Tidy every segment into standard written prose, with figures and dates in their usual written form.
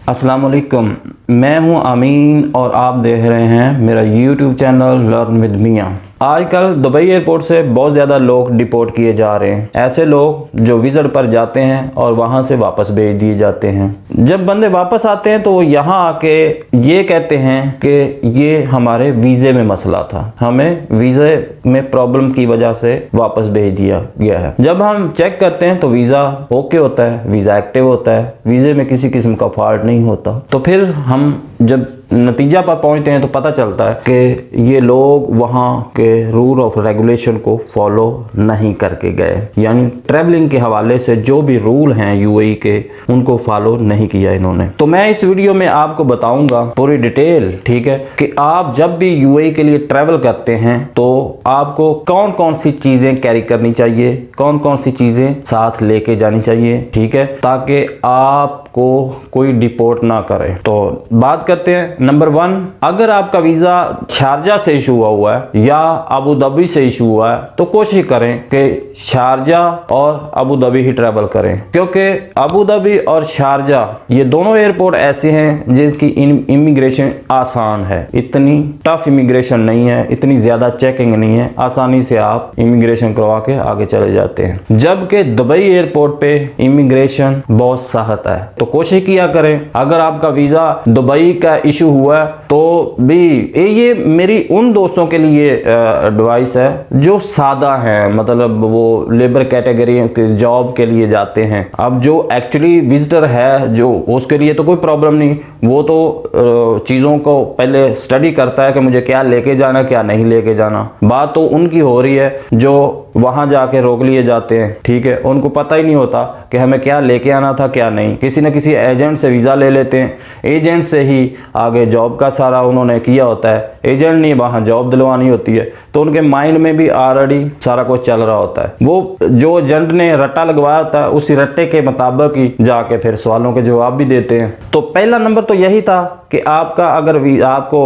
अस्सलाम वालेकुम, मैं हूं अमीन और आप देख रहे हैं मेरा YouTube चैनल लर्न विद मियां। आजकल दुबई एयरपोर्ट से बहुत ज़्यादा लोग डिपोर्ट किए जा रहे हैं। ऐसे लोग जो विज़िट पर जाते हैं और वहां से वापस भेज दिए जाते हैं। जब बंदे वापस आते हैं तो यहाँ आके ये कहते हैं कि ये हमारे वीज़े में मसला था, हमें वीज़े में प्रॉब्लम की वजह से वापस भेज दिया गया है। जब हम चेक करते हैं तो वीज़ा ओके होता है, वीज़ा एक्टिव होता है, वीज़े में किसी किस्म का फॉल्ट नहीं होता। तो फिर हम जब नतीजा पर पहुंचते हैं तो पता चलता है कि ये लोग वहाँ के रूल ऑफ रेगुलेशन को फॉलो नहीं करके गए, यानी ट्रैवलिंग के हवाले से जो भी रूल हैं यूएई के उनको फॉलो नहीं किया इन्होंने। तो मैं इस वीडियो में आपको बताऊंगा पूरी डिटेल, ठीक है, कि आप जब भी यूएई के लिए ट्रैवल करते हैं तो आपको कौन कौन सी चीज़ें कैरी करनी चाहिए, कौन कौन सी चीज़ें साथ लेके जानी चाहिए, ठीक है, ताकि आपको कोई डिपोर्ट ना करे। तो बात करते हैं नंबर 1, अगर आपका वीज़ा शारजा से इशू हुआ है या अबू धाबी से इशू हुआ है तो कोशिश करें कि शारजा और अबू धाबी ही ट्रैवल करें, क्योंकि अबू धाबी और शारजा ये दोनों एयरपोर्ट ऐसे हैं जिनकी इमिग्रेशन आसान है। इतनी टफ इमिग्रेशन नहीं है, इतनी ज़्यादा चेकिंग नहीं है, आसानी से आप इमिग्रेशन करवा के आगे चले जाते हैं। जबकि दुबई एयरपोर्ट पे इमिग्रेशन बहुत सख्त है। तो कोशिश किया करें, अगर आपका वीज़ा दुबई का इशू हुआ तो भी ये मेरी उन दोस्तों के लिए एडवाइस है जो सादा हैं, मतलब वो लेबर कैटेगरी के जॉब के लिए जाते हैं। अब जो एक्चुअली विजिटर है जो उसके लिए तो कोई प्रॉब्लम नहीं, वो तो चीज़ों को पहले स्टडी करता है कि मुझे क्या लेके जाना क्या नहीं लेके जाना। बात तो उनकी हो रही है जो वहां जाके रोक लिए जाते हैं, ठीक है, उनको पता ही नहीं होता कि हमें क्या लेके आना था क्या नहीं। किसी न किसी एजेंट से वीज़ा ले लेते हैं, एजेंट से ही आगे जॉब का सारा उन्होंने किया होता है, एजेंट ने वहाँ जॉब दिलवानी होती है, तो उनके माइंड में भी ऑलरेडी सारा कुछ चल रहा होता है। वो जो एजेंट ने रट्टा लगवाया होता है उसी रट्टे के मुताबिक ही जाके फिर सवालों के जवाब भी देते हैं। तो पहला नंबर तो यही था कि आपका अगर आपको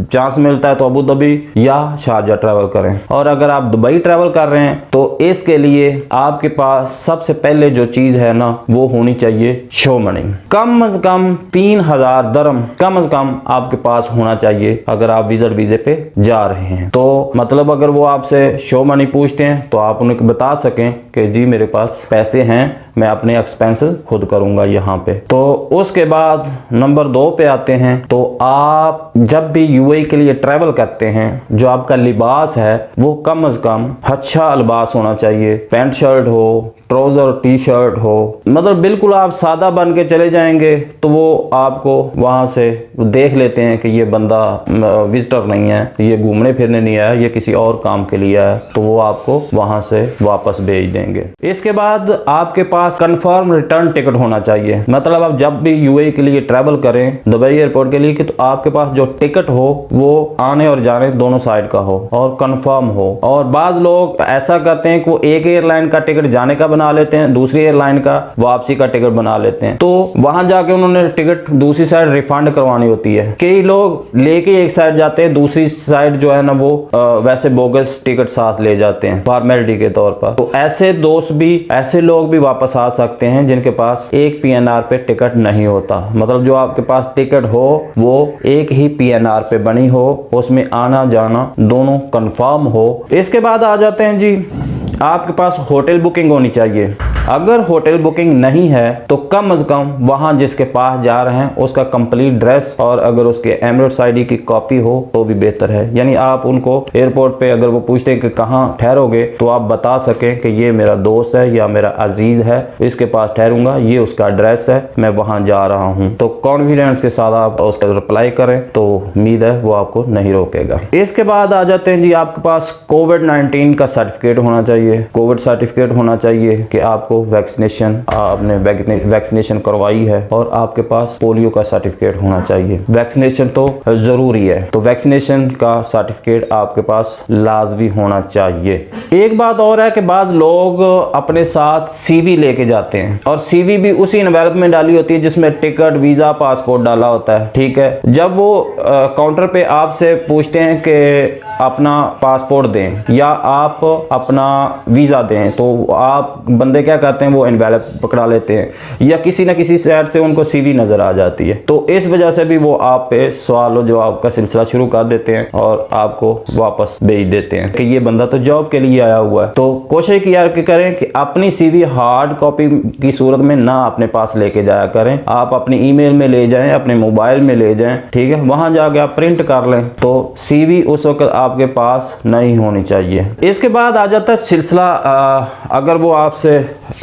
चांस मिलता है तो अबू धाबी या शारजा ट्रैवल करें, और अगर आप दुबई ट्रैवल कर रहे हैं तो इसके लिए आपके पास सबसे पहले जो चीज़ है ना वो होनी चाहिए शो मनी। कम से कम 3000 दरम कम से कम आपके पास होना चाहिए अगर आप विजिट वीजे पे जा रहे हैं। तो मतलब अगर वो आपसे शो मनी पूछते हैं तो आप उन्हें बता सकें कि जी मेरे पास पैसे हैं, मैं अपने एक्सपेंसेस खुद करूंगा यहाँ पे। तो उसके बाद नंबर 2 पे आते हैं। तो आप जब भी यूएई के लिए ट्रैवल करते हैं जो आपका लिबास है वो कम से कम अच्छा लिबास होना चाहिए, पैंट शर्ट हो, ट्राउजर टी शर्ट हो, मतलब बिल्कुल आप सादा बन के चले जाएंगे तो वो आपको वहां से देख लेते हैं कि ये बंदा विजिटर नहीं है, ये घूमने फिरने नहीं आया, ये किसी और काम के लिए आया, तो वो आपको वहां से वापस भेज देंगे। इसके बाद आपके पास कंफर्म रिटर्न टिकट होना चाहिए, मतलब आप जब भी यूएई के लिए ट्रैवल करें दुबई एयरपोर्ट के लिए, कि तो आपके पास जो टिकट हो वो आने और जाने दोनों साइड का हो और कंफर्म हो। और बाज लोग ऐसा करते हैं कि वो एक एयरलाइन का टिकट जाने का बना लेते हैं, दूसरी एयरलाइन का वापसी का टिकट बना लेते हैं, तो वहां जाके उन्होंने टिकट दूसरी साइड रिफंड करवानी होती है। कई लोग लेके एक साइड जाते हैं, दूसरी साइड जो है ना वो वैसे बोगस टिकट साथ ले जाते हैं फॉर्मेलिटी के तौर पर। तो ऐसे दोस्त भी, ऐसे लोग भी वापस आ सकते हैं जिनके पास एक पीएनआर पे टिकट नहीं होता, मतलब जो आपके पास टिकट हो वो एक ही पीएनआर पे बनी हो, उसमें आना जाना दोनों कंफर्म हो। इसके बाद आ जाते हैं जी, आपके पास होटल बुकिंग होनी चाहिए। अगर होटल बुकिंग नहीं है तो कम से कम वहां जिसके पास जा रहे हैं उसका कंप्लीट ड्रेस और अगर उसके एमिरेट्स आईडी की कॉपी हो तो भी बेहतर है। यानी आप उनको एयरपोर्ट पे अगर वो पूछते हैं कि कहाँ ठहरोगे तो आप बता सकें कि ये मेरा दोस्त है या मेरा अजीज है, इसके पास ठहरूंगा, ये उसका एड्रेस है, मैं वहां जा रहा हूँ। तो कॉन्फिडेंस के साथ आप उसका रिप्लाई करें तो उम्मीद है वो आपको नहीं रोकेगा। इसके बाद आ जाते हैं जी, आपके पास कोविड-19 का सर्टिफिकेट होना चाहिए, कोविड सर्टिफिकेट होना चाहिए कि आपको वैक्सीनेशन, आपने वैक्सीनेशन करवाई है, और आपके पास पोलियो का सर्टिफिकेट होना चाहिए। वैक्सीनेशन तो जरूरी है, तो वैक्सीनेशन का सर्टिफिकेट आपके पास लाजमी होना चाहिए। एक बात और है कि बाज लोग अपने साथ सीवी लेके जाते हैं, और सीवी भी उसी एनवेलप में डाली होती है जिसमें टिकट, वीजा, पासपोर्ट डाला होता है, ठीक है। जब वो काउंटर पे आपसे पूछते हैं कि अपना पासपोर्ट दें या आप अपना वीज़ा दें, तो आप बंदे क्या करते हैं, वो एनवेलप पकड़ा लेते हैं या किसी न किसी साइड से उनको सीवी नज़र आ जाती है। तो इस वजह से भी वो आप पे सवाल और जवाब का सिलसिला शुरू कर देते हैं और आपको वापस भेज देते हैं कि ये बंदा तो जॉब के लिए आया हुआ है। तो कोशिश किया करें कि अपनी सीवी हार्ड कॉपी की सूरत में ना अपने पास लेके जाया करें, आप अपनी ईमेल में ले जाएं, अपने मोबाइल में ले जाएं, ठीक है। वहां जाके आप प्रिंट कर लें, तो सीवी उस वक्त आपके पास नहीं होनी चाहिए। इसके बाद आ जाता है सिलसिला, अगर वो आपसे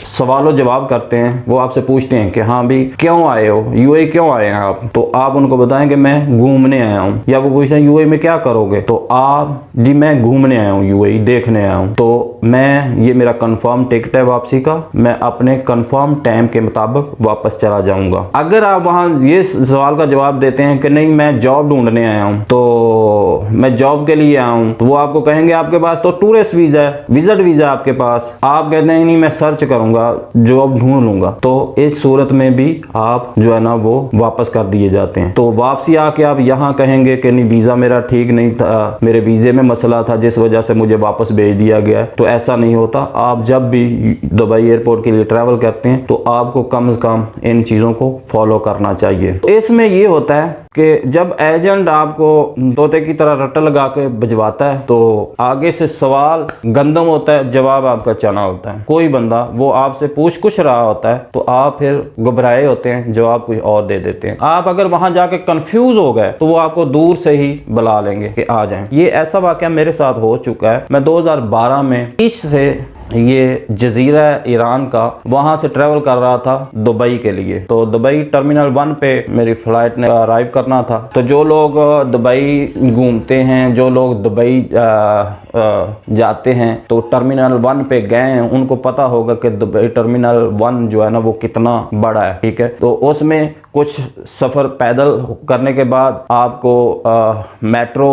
सवालों जवाब करते हैं, वो आपसे पूछते हैं कि हाँ भी क्यों आए हो, यूएई क्यों आए हैं आप, तो आप उनको बताएं कि मैं घूमने आया हूँ। या वो पूछते हैं यूएई में क्या करोगे, तो आप जी मैं घूमने आया हूँ, यूएई देखने आया हूँ, तो मैं ये मेरा कंफर्म टिकट है वापसी का, मैं अपने कंफर्म टाइम के मुताबिक वापस चला जाऊंगा। अगर आप वहाँ ये सवाल का जवाब देते हैं कि नहीं मैं जॉब ढूंढने आया हूँ, तो मैं जॉब के लिए आया हूँ, तो वो आपको कहेंगे आपके पास तो टूरिस्ट वीजा है, विजिट वीजा आपके पास। आप कहते हैं नहीं मैं सर्च करूंगा, जॉब ढूंढ लूंगा, तो इस सूरत में भी आप जो है ना वो वापस कर दिए जाते हैं। तो वापसी आके आप यहाँ कहेंगे कि नहीं वीजा मेरा ठीक नहीं था, मेरे वीजे में मसला था जिस वजह से मुझे वापस भेज दिया गया, तो ऐसा नहीं होता। आप जब भी दुबई एयरपोर्ट के लिए ट्रैवल करते हैं तो आपको कम से कम इन चीज़ों को फॉलो करना चाहिए। तो इसमें ये होता है कि जब एजेंट आपको तोते की तरह रट्टा लगा के भिजवाता है, तो आगे से सवाल गंदम होता है, जवाब आपका चना होता है। कोई बंदा वो आपसे पूछ कुछ रहा होता है तो आप फिर घबराए होते हैं, जवाब कुछ और दे देते हैं। आप अगर वहां जाके कंफ्यूज हो गए तो वो आपको दूर से ही बुला लेंगे कि आ जाएं। ये ऐसा वाकया मेरे साथ हो चुका है। मैं 2012 में इस से ये जजीरा ईरान का वहां से ट्रैवल कर रहा था दुबई के लिए। तो दुबई टर्मिनल 1 पे मेरी फ्लाइट ने अराइव करना था। तो जो लोग दुबई घूमते हैं, जो लोग दुबई जाते हैं, तो टर्मिनल 1 पे गए हैं, उनको पता होगा कि दुबई टर्मिनल 1 जो है ना वो कितना बड़ा है, ठीक है। तो उसमें कुछ सफ़र पैदल करने के बाद आपको मेट्रो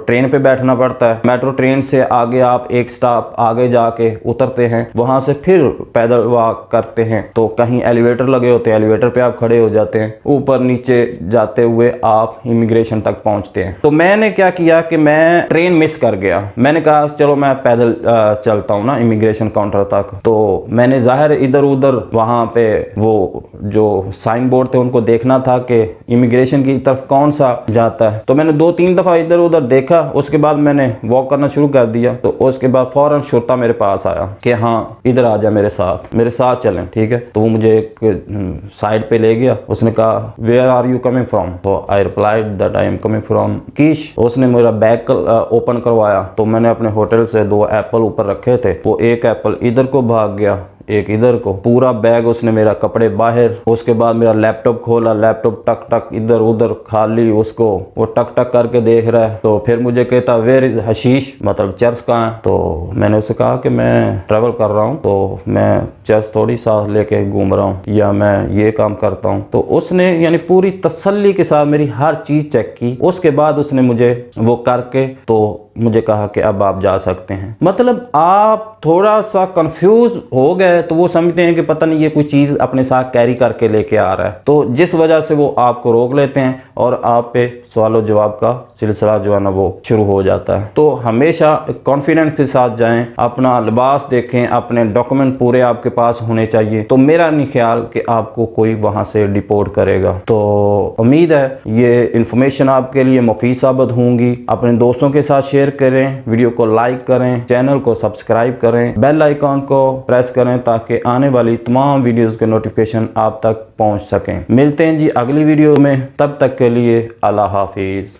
ट्रेन पे बैठना पड़ता है। मेट्रो ट्रेन से आगे आप एक स्टॉप आगे जाके उतरते हैं, वहां से फिर पैदल वॉक करते हैं। तो कहीं एलिवेटर लगे होते हैं, एलिवेटर पे आप खड़े हो जाते हैं, ऊपर नीचे जाते हुए आप इमिग्रेशन तक पहुंचते हैं। तो मैंने क्या किया कि मैं ट्रेन मिस कर गया। मैंने कहा चलो मैं पैदल चलता हूँ ना इमिग्रेशन काउंटर तक। तो मैंने जाहिर इधर उधर वहां पे वो जो साइन बोर्ड थे उनको देखना था कि इमिग्रेशन की तरफ कौन सा जाता है। तो मैंने 2-3 दफा इधर उधर देखा, उसके बाद मैंने वॉक करना शुरू कर दिया। तो उसके बाद फौरन शुरता मेरे पास आया कि हाँ इधर आ जा, मेरे साथ चलें, ठीक है। तो वो मुझे एक साइड पे ले गया। उसने कहा where are you coming from, तो I replied that I am coming from Kish. उसने मेरा बैग ओपन करवाया, तो मैंने अपने होटल से 2 एप्पल ऊपर रखे थे, वो एक एप्पल इधर को भाग गया, एक इधर को। पूरा बैग उसने, मेरा कपड़े बाहर। उसके बाद मेरा लैपटॉप खोला, लैपटॉप टक टक इधर उधर खाली, उसको वो टक टक करके देख रहा है। तो फिर मुझे कहता वेयर इज हशीश, मतलब चर्च कहाँ है। तो मैंने उसे कहा कि मैं ट्रैवल कर रहा हूँ, तो मैं चर्च थोड़ी सांस लेके घूम रहा हूँ या मैं ये काम करता हूँ। तो उसने यानी पूरी तसल्ली के साथ मेरी हर चीज चेक की। उसके बाद उसने मुझे वो करके तो मुझे कहा कि अब आप जा सकते हैं। मतलब आप थोड़ा सा कंफ्यूज हो गए तो वो समझते हैं कि पता नहीं ये कोई चीज़ अपने साथ कैरी करके लेके आ रहा है, तो जिस वजह से वो आपको रोक लेते हैं और आप पे सवाल और जवाब का सिलसिला जो है ना वो शुरू हो जाता है। तो हमेशा कॉन्फिडेंस के साथ जाएं, अपना लिबास देखें, अपने डॉक्यूमेंट पूरे आपके पास होने चाहिए। तो मेरा नहीं ख्याल कि आपको कोई वहाँ से डिपोर्ट करेगा। तो उम्मीद है ये इन्फॉर्मेशन आपके लिए मुफीद साबित होंगी। अपने दोस्तों के साथ शेयर करें, वीडियो को लाइक करें, चैनल को सब्सक्राइब करें, बेल आइकॉन को प्रेस करें ताकि आने वाली तमाम वीडियोस के नोटिफिकेशन आप तक पहुंच सकें। मिलते हैं जी अगली वीडियो में, तब तक के लिए अल्लाह हाफिज।